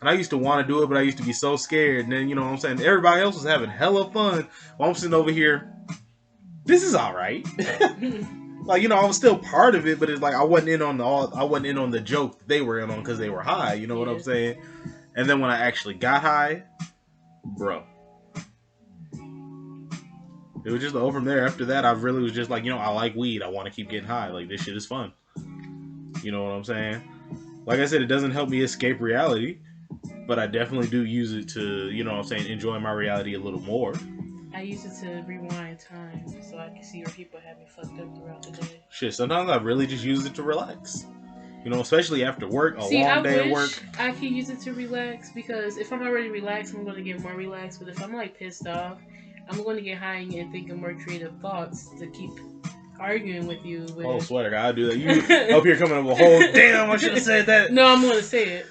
And I used to want to do it, but I used to be so scared. And then, you know what I'm saying? Everybody else was having hella fun. While I'm sitting over here, this is all right. Like, you know, I was still part of it, but it's like I wasn't in on the joke that they were in on because they were high. You know what I'm saying? And then when I actually got high, bro, it was just over from there. After that, I really was just like, you know, I like weed. I want to keep getting high. Like, this shit is fun. You know what I'm saying? Like I said, it doesn't help me escape reality, but I definitely do use it to, you know what I'm saying, enjoy my reality a little more. I use it to rewind time so I can see where people have me fucked up throughout the day. Shit, sometimes I really just use it to relax. You know, especially after work, a See, I long day of work. wish I could use it to relax because if I'm already relaxed, I'm going to get more relaxed. But if I'm like pissed off, I'm going to get high and think of more creative thoughts to keep arguing with you. With... Oh, swear to God, I do that. You up here coming up with a whole, damn, I should have said that. No, I'm going to say it.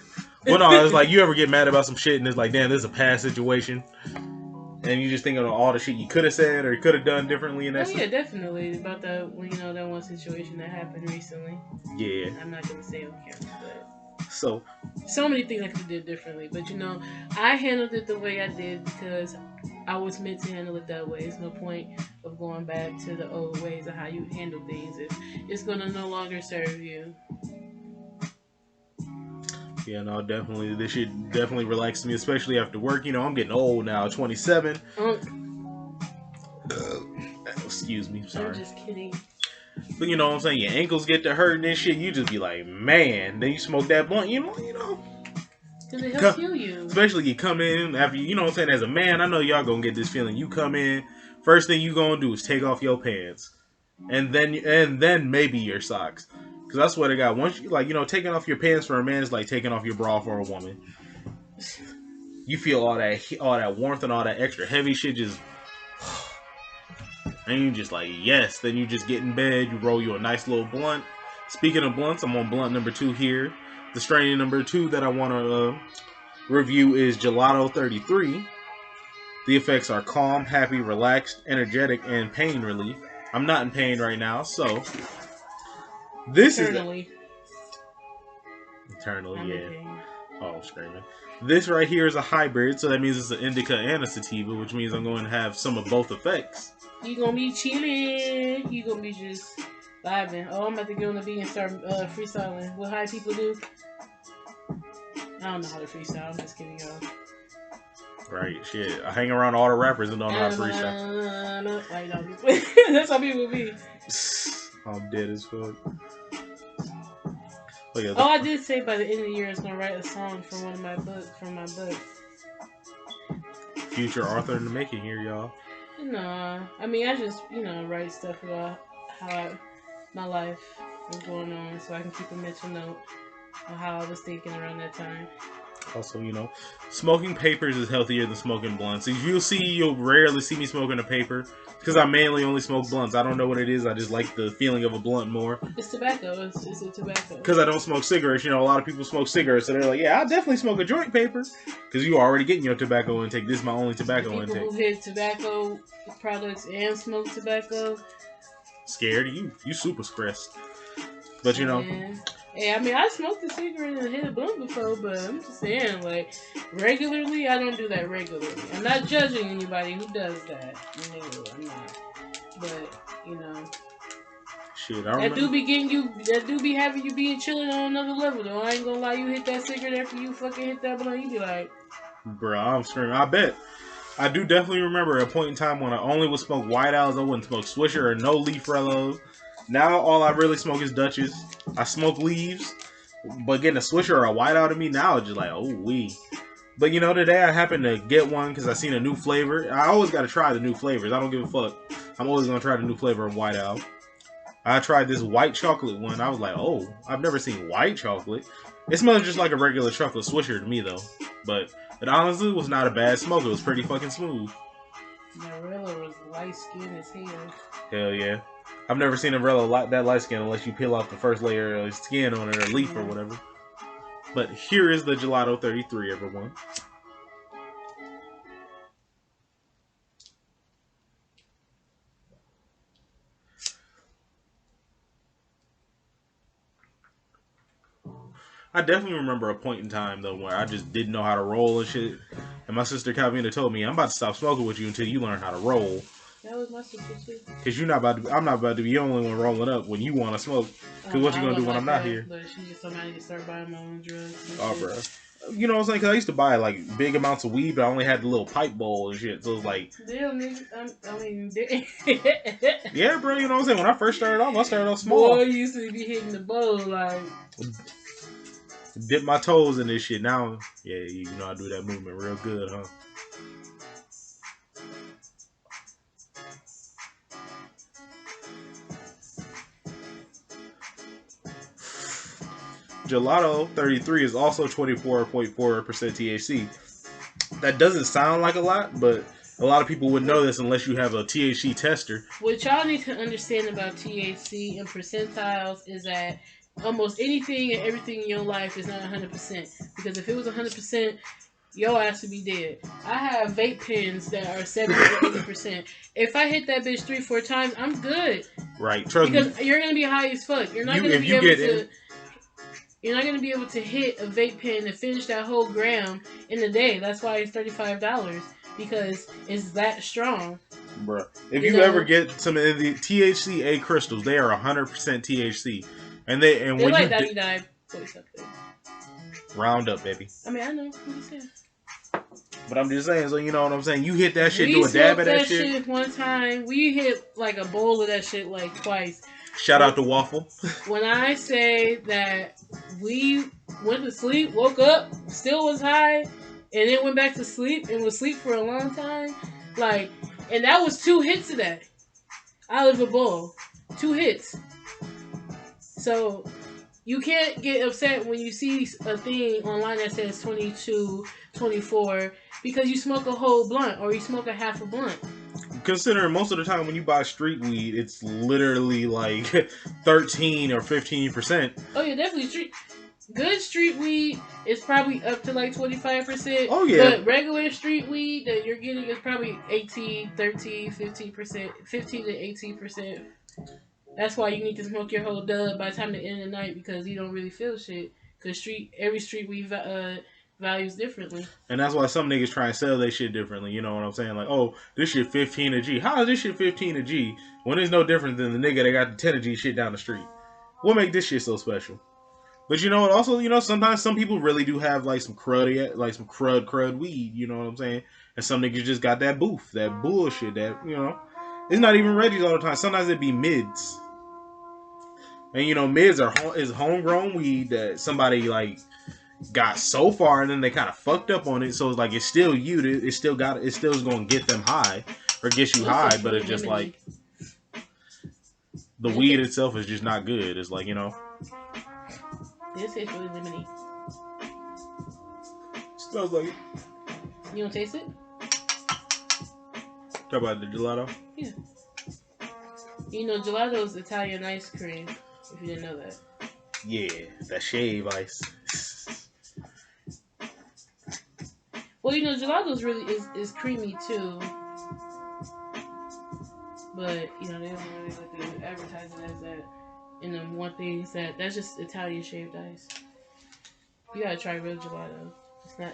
Well, no, it's like you ever get mad about some shit and it's like, damn, this is a past situation. And you just think of all the shit you could have said or you could have done differently in that. Oh yeah, definitely about that. You know, that one situation that happened recently. Yeah, I'm not gonna say on camera, but so many things I could have did differently. But you know, I handled it the way I did because I was meant to handle it that way. It's no point of going back to the old ways of how you handle things if it's gonna no longer serve you. yeah, no, definitely. This shit definitely relaxes me, especially after work. You know, I'm getting old now, 27. Excuse me, sorry. I'm just kidding. But you know what I'm saying? Your ankles get to hurting and shit. You just be like, man. Then you smoke that blunt, you know. Because it helps heal you. Especially you come in after you know what I'm saying. As a man, I know y'all gonna get this feeling. You come in, first thing you gonna do is take off your pants, and then maybe your socks. Because I swear to God, once you like, you know, taking off your pants for a man is like taking off your bra for a woman. You feel all that warmth and all that extra heavy shit just. And you just like, yes. Then you just get in bed, you roll you a nice little blunt. Speaking of blunts, I'm on blunt number 2 here. The strain number 2 that I want to review is Gelato 33. The effects are calm, happy, relaxed, energetic, and pain relief. I'm not in pain right now, so this Eternally. is eternal, I'm yeah. in pain. Oh, I'm screaming. This right here is a hybrid, so that means it's an indica and a sativa, which means I'm going to have some of both effects. You gonna be chilling. You gonna be just vibing. Oh, I'm about to get on the beat and start freestyling. What high people do? I don't know how to freestyle. I'm just kidding, y'all. Right, shit. I hang around all the rappers and don't know how to freestyle. Like, that's how people be. I'm dead as fuck. Oh, yeah, I did say by the end of the year I was gonna write a song for one of my books. Future author in the making here, y'all. No, I mean I just write stuff about how my life was going on, so I can keep a mental note of how I was thinking around that time. Also, you know, smoking papers is healthier than smoking blunts. You'll rarely see me smoking a paper because I mainly only smoke blunts. I don't know what it is. I just like the feeling of a blunt more. It's tobacco. It's a tobacco. Because I don't smoke cigarettes. You know, a lot of people smoke cigarettes, so they're like, yeah, I'll definitely smoke a joint paper because you already getting your tobacco intake. This is my only tobacco people intake. People who hit tobacco products and smoke tobacco. Scared of you. You super stressed. But you know. Yeah, I mean, I smoked a cigarette and hit a blunt before, but I'm just saying, like, regularly, I don't do that regularly. I'm not judging anybody who does that. No, I'm not. But, you know. Shit, I remember. That do be having you being chilling on another level, though. I ain't gonna lie, you hit that cigarette after you fucking hit that blunt, you be like... Bro, I'm screaming. I bet. I do definitely remember a point in time when I only would smoke White Owls. I wouldn't smoke Swisher or no Leaf Rellos. Now all I really smoke is Dutches. I smoke leaves, but getting a Swisher or a White Owl to me now is just like, oh wee. But you know, today I happened to get one because I seen a new flavor. I always got to try the new flavors. I don't give a fuck. I'm always gonna try the new flavor of White Owl. I tried this white chocolate one. I was like, oh, I've never seen white chocolate. It smells just like a regular chocolate Swisher to me though. But it honestly was not a bad smoke. It was pretty fucking smooth. Marilla was light skinned as hell. Hell yeah. I've never seen a Rella that light skin unless you peel off the first layer of skin on it or leaf or whatever. But here is the Gelato 33, everyone. I definitely remember a point in time though where I just didn't know how to roll and shit. And my sister Calvina told me, "I'm about to stop smoking with you until you learn how to roll." That was my sister too. Cause you're not about to. I'm not about to be the only one rolling up when you want to smoke. Cause No, what you I gonna do wasn't when I'm like not that, here? but she just told me I need to start buying my own drugs and Oh, shit. bro. You know what I'm saying? Cause I used to buy like big amounts of weed, but I only had the little pipe bowl and shit. So it's like, Damn, nigga. I mean, yeah, bro. You know what I'm saying? When I first started off, I started off boy small. used to be hitting the bowl like. Dip my toes in this shit. Now, yeah, you know I do that movement real good, huh? Gelato 33 is also 24.4% THC. That doesn't sound like a lot, but a lot of people would know this unless you have a THC tester. What y'all need to understand about THC and percentiles is that almost anything and everything in your life is not 100%. Because if it was 100%, your ass would be dead. I have vape pens that are 70 or 80%. If I hit that bitch 3-4 times, I'm good. Right, trust Because me. you're gonna be high as fuck. You're not You gonna if be you able get to. in, You're not gonna be able to hit a vape pen and finish that whole gram in a day. That's why it's $35 because it's that strong. bro. If You you ever know, get some of the THCA crystals, they are 100% THC, and they're when like you 99 point something. round up, baby. I mean, I know. I'm just saying. But I'm just saying, so you know what I'm saying. You hit that shit, We do a dab smoked of that that shit. shit one time. We hit like a bowl of that shit like twice. Shout out to Waffle. When I say that we went to sleep, woke up, still was high, and then went back to sleep and was asleep for a long time, like, and that was 2 hits of that out of a bowl, 2 hits. So you can't get upset when you see a thing online that says 22, 24, because you smoke a whole blunt or you smoke a half a blunt. Considering most of the time when you buy street weed, it's literally like 13 or 15%. Oh yeah, definitely good street weed is probably up to like 25%. Oh yeah. But regular street weed that you're getting is probably 18, 13, 15%, 15 to 18%. That's why you need to smoke your whole dub by the time the end of the night because you don't really feel shit. Because every street weed values differently. And that's why some niggas try and sell their shit differently. You know what I'm saying? Like, oh, this shit 15 a G. How is this shit 15 a G when it's no different than the nigga that got the 10 a G shit down the street? What make this shit so special? But you know what? Also, you know, sometimes some people really do have like some cruddy, like some crud weed. You know what I'm saying? And some niggas just got that boof, that bullshit. That you know, it's not even Reggie's all the time. Sometimes it be mids. And you know, mids is homegrown weed that somebody like got so far and then they kind of fucked up on it. So it's like it's still you. It's still going to get them high or get you high, but it's just like the weed itself is just not good. It's like, you know, this tastes really lemony. Smells like it. You don't taste it? Talk about the gelato. Yeah. You know, gelato is Italian ice cream. If you didn't know that. Yeah, that shave ice. Well, you know, gelato's really is creamy too. But, you know, they don't really like to advertise it as that. And then one thing is that's just Italian shaved ice. You gotta try real gelato.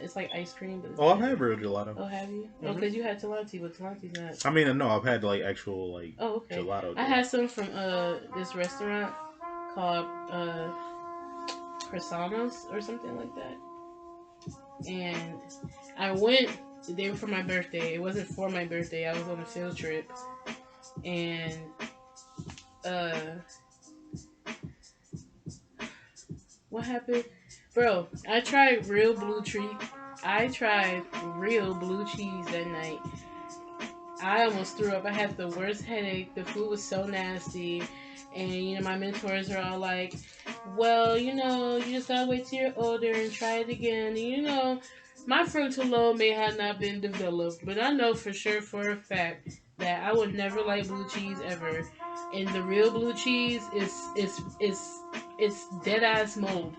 It's like ice cream, but it's I've had real gelato. Oh, have you? Oh, because you had Talenti, but Talenti's not. I mean, no, I've had like actual like okay. gelato. I had some from this restaurant called Personas or something like that. And I went they were for my birthday. It wasn't for my birthday. I was on a field trip. And what happened? Bro, I tried real blue cheese that night. I almost threw up. I had the worst headache. The food was so nasty. And, you know, my mentors are all like, well, you know, you just gotta wait till you're older and try it again. And, you know, my frontal lobe may have not been developed, but I know for sure for a fact that I would never like blue cheese ever. And the real blue cheese is dead ass mold.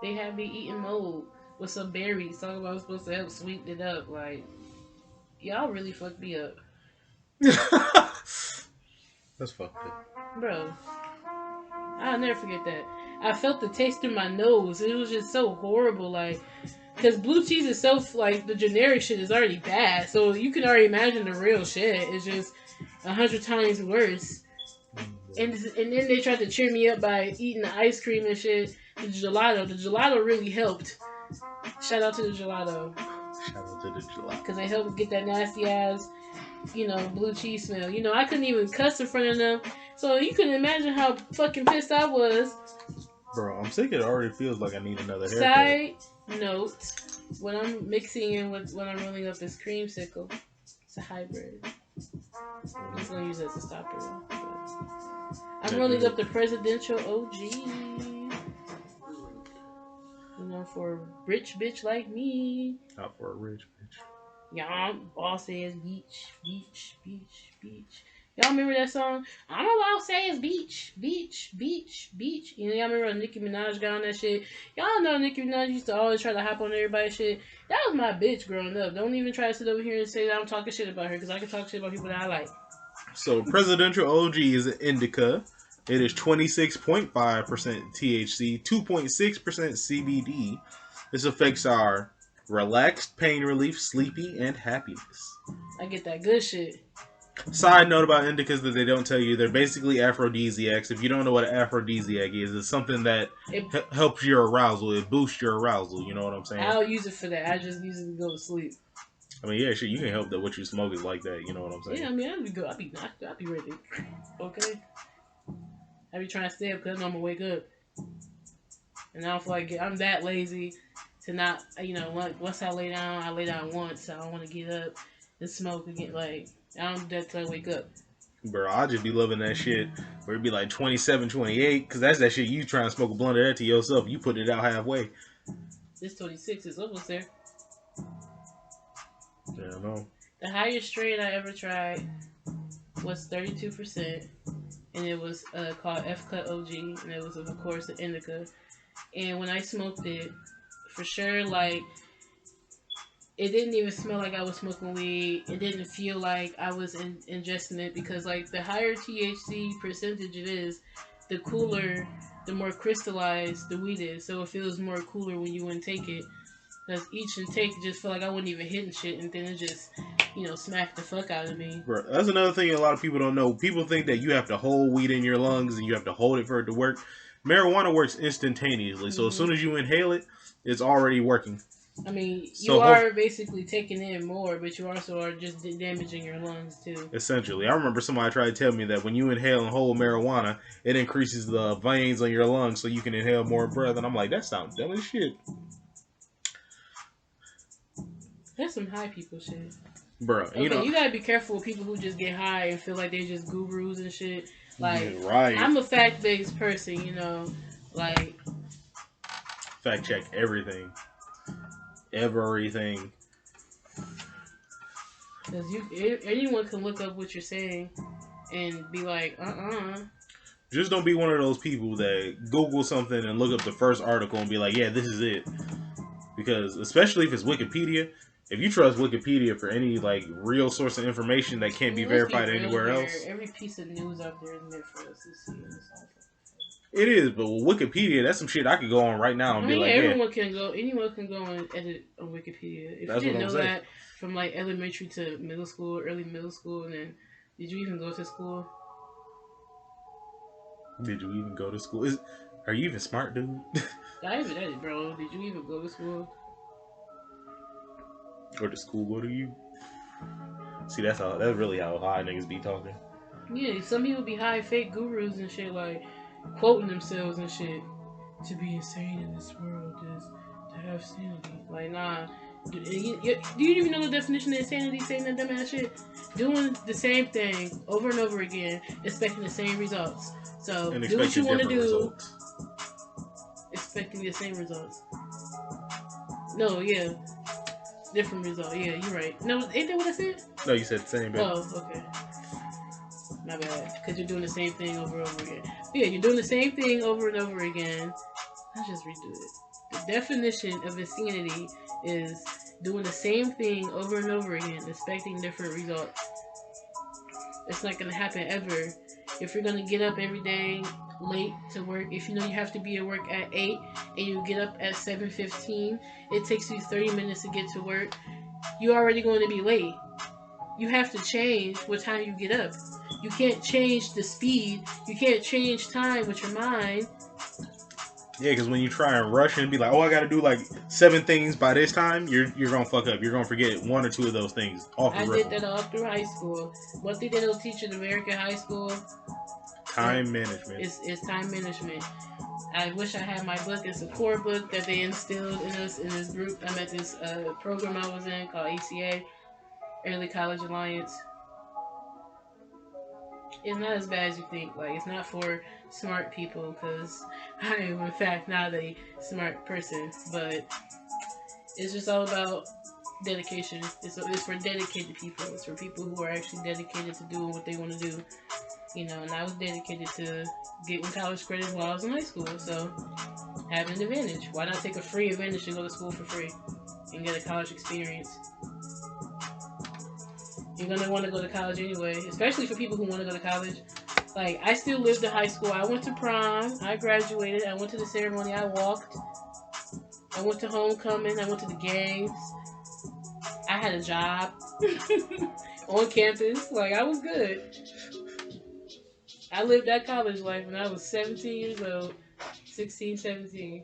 They had me eating mold with some berries. Talking about I was supposed to help sweeten it up. Like, y'all really fucked me up. That's fucked up. bro. I'll never forget that. I felt the taste in my nose. It was just so horrible. Like, because blue cheese is so, like, the generic shit is already bad. So you can already imagine the real shit. It's just 100 times worse. And then they tried to cheer me up by eating the ice cream and shit. The gelato. The gelato really helped. Shout out to the gelato. Shout out to the gelato. Because they helped get that nasty ass, blue cheese smell. I couldn't even cuss in front of them. So you can imagine how fucking pissed I was. Bro, I'm sick. It already feels like I need another haircut. Side note, when I'm mixing in with when I'm rolling up this creamsicle, it's a hybrid. I'm just gonna use it as a stopper. I'm rolling up the presidential OG. For a rich bitch like me. Not for a rich bitch. Y'all, boss says beach, beach, beach, beach. Y'all remember that song? I'm all says beach, beach, beach, beach. Y'all remember when Nicki Minaj got on that shit? Y'all know Nicki Minaj used to always try to hop on everybody's shit. That was my bitch growing up. Don't even try to sit over here and say that I'm talking shit about her, because I can talk shit about people that I like. So, presidential OG is an indica. It is 26.5% THC, 2.6% CBD. This affects our relaxed, pain relief, sleepy, and happiness. I get that good shit. Side note about indicas that they don't tell you, they're basically aphrodisiacs. If you don't know what an aphrodisiac is, it's something that helps your arousal. It boosts your arousal. You know what I'm saying? I don't use it for that. I just use it to go to sleep. I mean, yeah, shit, you can help that what you smoke is like that. You know what I'm saying? Yeah, I mean, I'd be good. I'd be ready. Okay? I be trying to stay up because I'm gonna wake up, and I don't feel like I'm that lazy to not, once I lay down once. So I don't want to get up and smoke again. Like, I don't do that till I wake up. Bro, I just be loving that shit where it be like 27, 28, because that's that shit you trying to smoke a blunt of that to yourself. You put it out halfway. This 26 is almost there. Yeah, I know. The highest strain I ever tried was 32%. And it was called F-Cut OG, and it was, of course, an indica. And when I smoked it, for sure, like, it didn't even smell like I was smoking weed. It didn't feel like I was ingesting it, because, like, the higher THC percentage it is, the cooler, the more crystallized the weed is. So it feels more cooler when you intake it. Because each intake just felt like I wasn't even hitting shit, and then it just, smacked the fuck out of me. Bro, that's another thing a lot of people don't know. People think that you have to hold weed in your lungs and you have to hold it for it to work. Marijuana works instantaneously. So as soon as you inhale it, it's already working. I mean, you are basically taking in more, but you also are just damaging your lungs too. Essentially. I remember somebody tried to tell me that when you inhale and hold marijuana, it increases the veins on your lungs so you can inhale more breath. And I'm like, that sounds dumb as shit. That's some high people shit. Bro, okay, you gotta be careful with people who just get high and feel like they're just gurus and shit. Like, yeah, right. I'm a fact-based person, like... Fact check everything. Everything. Because anyone can look up what you're saying and be like, Just don't be one of those people that Google something and look up the first article and be like, yeah, this is it. Because, especially if it's Wikipedia... If you trust Wikipedia for any, like, real source of information that can't be verified anywhere else... Every piece of news out there is meant for us to see. It is, but with Wikipedia, that's some shit I could go on right now and be like, anyone can go and edit on Wikipedia. If you didn't know that from, like, elementary to middle school, early middle school, and then, did you even go to school? Did you even go to school? Are you even smart, dude? Bro, did you even go to school? Or did school go to you? See, that's really how high niggas be talking. Yeah, some people be high fake gurus and shit, like quoting themselves and shit. To be insane in this world is to have sanity. Like, nah. Do you even know the definition of insanity? Saying that dumbass shit? Doing the same thing over and over again, expecting the same results. So, do what you want to do. Results. Expecting the same results. No, yeah. Different result. Yeah, you're right. No, ain't that what I said? No, you said the same, baby. Oh, okay. My bad. Because you're doing the same thing over and over again. But yeah, you're doing the same thing over and over again. I'll just redo it. The definition of insanity is doing the same thing over and over again, expecting different results. It's not going to happen ever. If you're gonna get up every day late to work, if you know you have to be at work at 8 and you get up at 7:15, it takes you 30 minutes to get to work. You're already going to be late. You have to change what time you get up. You can't change the speed. You can't change time with your mind. Yeah, because when you try and rush and be like, oh, I got to do like 7 things by this time, you're gonna fuck up. You're gonna forget 1 or 2 of those things off the I rip. did that all through high school. One thing they don't teach in American high school Time management. Is time management. I wish I had my book. It's a core book that they instilled in us in this group. I'm at this program I was in called ACA, Early College Alliance. It's not as bad as you think. Like, it's not for smart people, because I am in fact not a smart person. But it's just all about dedication. It's for dedicated people. It's for people who are actually dedicated to doing what they want to do. You know, and I was dedicated to getting college credits while I was in high school. So, have an advantage. Why not take a free advantage and go to school for free and get a college experience? You're gonna want to go to college anyway, especially for people who want to go to college. Like, I still lived in high school. I went to prom. I graduated. I went to the ceremony. I walked. I went to homecoming. I went to the games. I had a job on campus. Like, I was good. I lived that college life when I was 17 years old. 16, 17.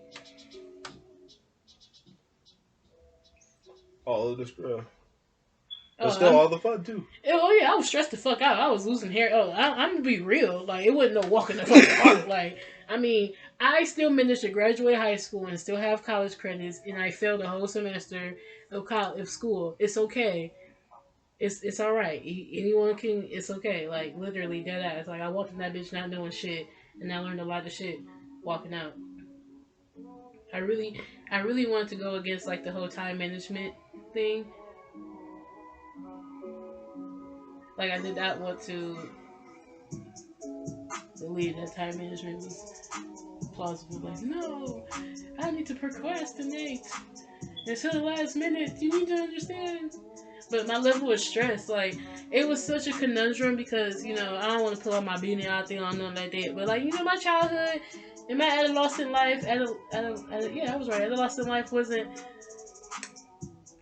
All of this, bro. But Oh, still, all the fun too. Oh yeah, I was stressed the fuck out. I was losing hair. Oh, I'm gonna be real. Like, it wasn't no walking the fucking park. Like, I mean, I still managed to graduate high school and still have college credits, and I failed a whole semester of school. It's okay. It's all right. Anyone can. It's okay. Like, literally, dead ass. Like, I walked in that bitch not knowing shit, and I learned a lot of shit walking out. I really wanted to go against like the whole time management thing. Like, I did not want to believe that time management was plausible. Like, no, I need to procrastinate until the last minute. You need to understand. But my level of stress, like, it was such a conundrum because, you know, I don't want to pull out my beanie out thing on nothing like that. But, like, you know, my childhood and my adolescent life, yeah, I was right. Adolescent life wasn't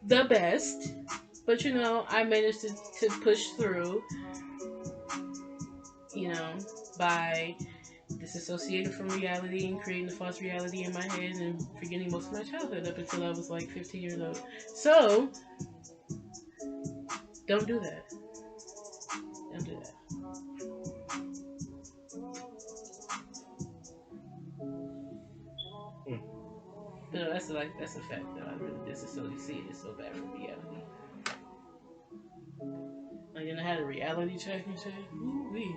the best. But, you know, I managed to push through, you know, by disassociating from reality and creating a false reality in my head and forgetting most of my childhood up until I was like 15 years old. So, don't do that. Don't do that. But no, that's a fact that I really disassociated so bad from reality. Like, and I had a reality check and shit. Ooh-wee.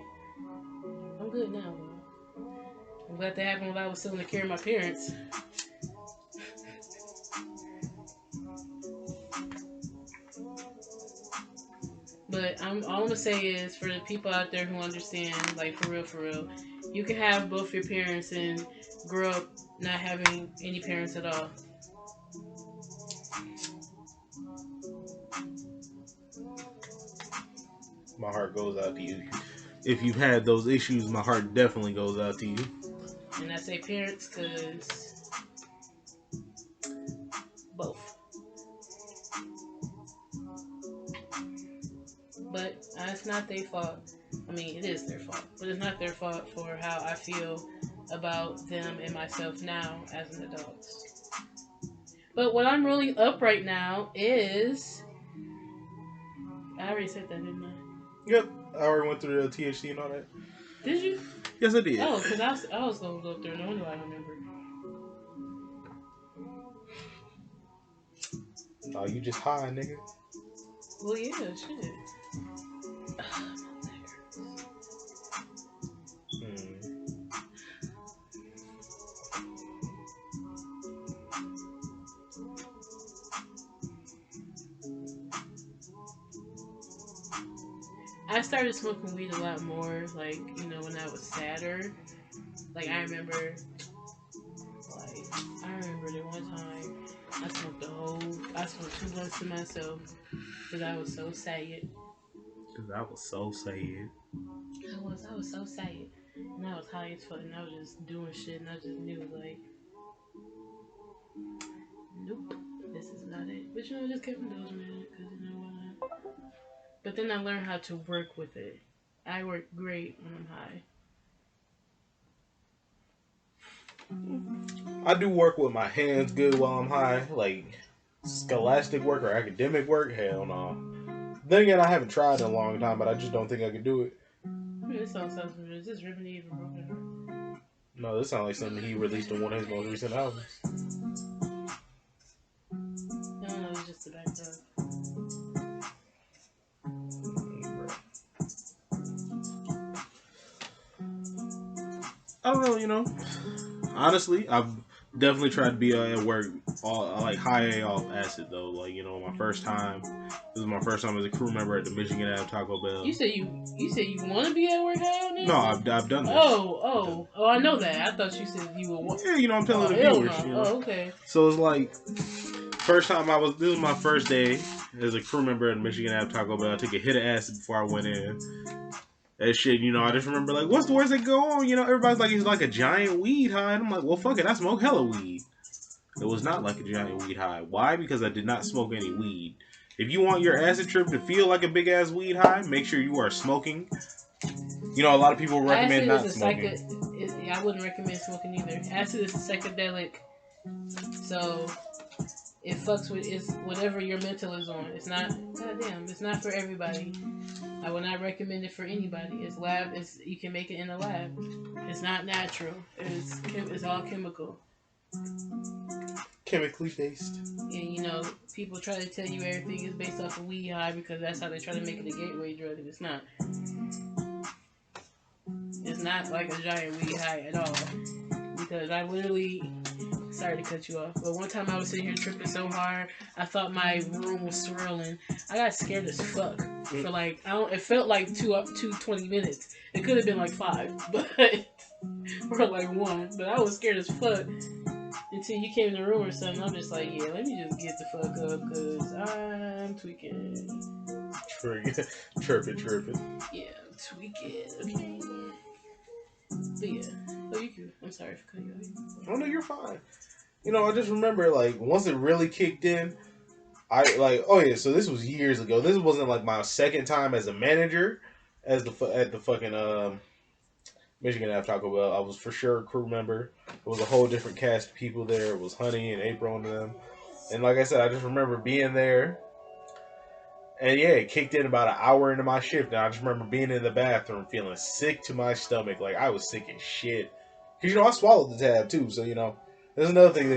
I'm good now, though. I'm glad that happened when I was still in the care of my parents. But all I'm gonna say is, for the people out there who understand, like, for real, you can have both your parents and grow up not having any parents at all. My heart goes out to you. If you've had those issues, my heart definitely goes out to you. And I say parents because both. But it's not their fault. I mean, it is their fault, but it's not their fault for how I feel about them and myself now as an adult. But what I'm really up right now is, I already said that, didn't I? Yep, I already went through the THC and all that. Did you? Yes, I did. Oh, because I was going to go through. No wonder I remember. Oh, you just high, nigga. Well, yeah, shit. I started smoking weed a lot more, like, you know, when I was sadder. Like, I remember the one time I smoked 2 blunts to myself because I was so sad. Because I was so sad. I was so sad. And I was high as fuck, and I was just doing shit, and I just knew, like, nope, this is not it. But you know, I just kept indulging in it, because you know why not? But then I learned how to work with it. I work great when I'm high. I do work with my hands good while I'm high, like scholastic work or academic work. Hell no. Then again, I haven't tried in a long time, but I just don't think I could do it. I mean, this song sounds familiar. Is this Ribbon Eve or Broken Heart? No, this sounds like something he released on one of his most recent albums. No, no, it's just the background. I don't know, you know. Honestly, I've definitely tried to be at work all like high off acid though. Like you know, my first time. This was my first time as a crew member at the Michigan Ave Taco Bell. You said you want to be at work high on this? No, I've done this. Oh, I know that. I thought you said you were. Yeah, you know, I'm telling the hell viewers. no. You know? Oh, okay. So it's like first time this was my first day as a crew member at Michigan Ave Taco Bell. I took a hit of acid before I went in. That shit, you know, I just remember like, what's the worst that go on? You know, everybody's like, it's like a giant weed high. And I'm like, well, fuck it, I smoke hella weed. It was not like a giant weed high. Why? Because I did not smoke any weed. If you want your acid trip to feel like a big ass weed high, make sure you are smoking. You know, a lot of people recommend not smoking. I wouldn't recommend smoking either. Acid is a psychedelic, so it fucks with it's whatever your mental is on. It's not. Goddamn, it's not for everybody. I would not recommend it for anybody. You can make it in a lab. It's not natural. It's all chemical. Chemically based. And you know, people try to tell you everything is based off of weed high because that's how they try to make it a gateway drug, and it's not. It's not like a giant weed high at all. Because I literally, sorry to cut you off, but one time I was sitting here tripping so hard, I thought my room was swirling. I got scared as fuck for like, it felt like 20 minutes. It could have been like 5, but, or like 1, but I was scared as fuck until you came in the room or something. I'm just like, yeah, let me just get the fuck up because I'm tweaking. Tripping. Yeah, I'm tweaking, okay. But yeah, oh, you could. I'm sorry for cutting you off. Oh no, you're fine. You know, I just remember like once it really kicked in, I like, oh yeah, so this was years ago. This wasn't like my second time as a manager at the fucking Michigan Ave Taco Bell. I was for sure a crew member. It was a whole different cast of people there. It was Honey and April and them. And like I said, I just remember being there. And yeah, it kicked in about an hour into my shift. And I just remember being in the bathroom feeling sick to my stomach. Like I was sick as shit. Because, you know, I swallowed the tab too. So, you know, there's another thing that